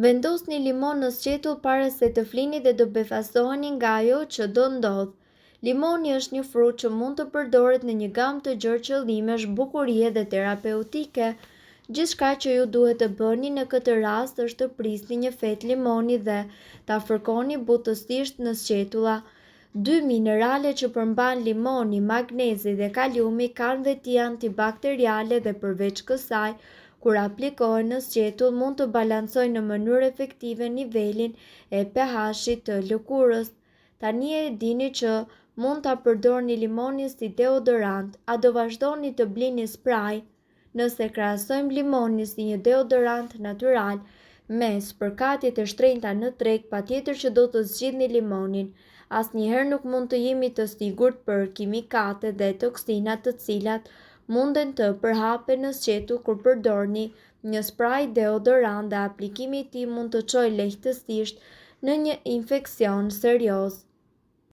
Vendosni limon në sqetull para se të flini dhe do befasoheni nga ajo që do ndodh. Limoni është një frut që mund të përdoret në një gamë të gjerë qëllimesh bukurie dhe terapeutike. Gjithçka që ju duhet të bëni në këtë rast është të prisni një fetë limoni dhe ta fërkoni butësisht në sqetulla. Dy minerale që përmban limoni, magnezi dhe kaliumi kanë veti antibakteriale dhe përveç kësaj, kur aplikohen në sqetull mund të balancojnë në mënyrë efektive nivelin e pH-it të lëkurës. Tani e dini që mund ta përdorni limonin si deodorant. A do vazhdoni të blini spray? Nëse krahasojmë limonin si një deodorant natyral me spërkatjet e shtrenjta në treg, patjetër që do të zgjidhni limonin. Asnjëherë nuk mund të jemi të sigurt për kimikate dhe toksinat të cilat munden të përhapen në sqetull kur përdorni një spray deodorant dhe aplikimi i tij mund të çojë lehtësisht në një infeksion serioz.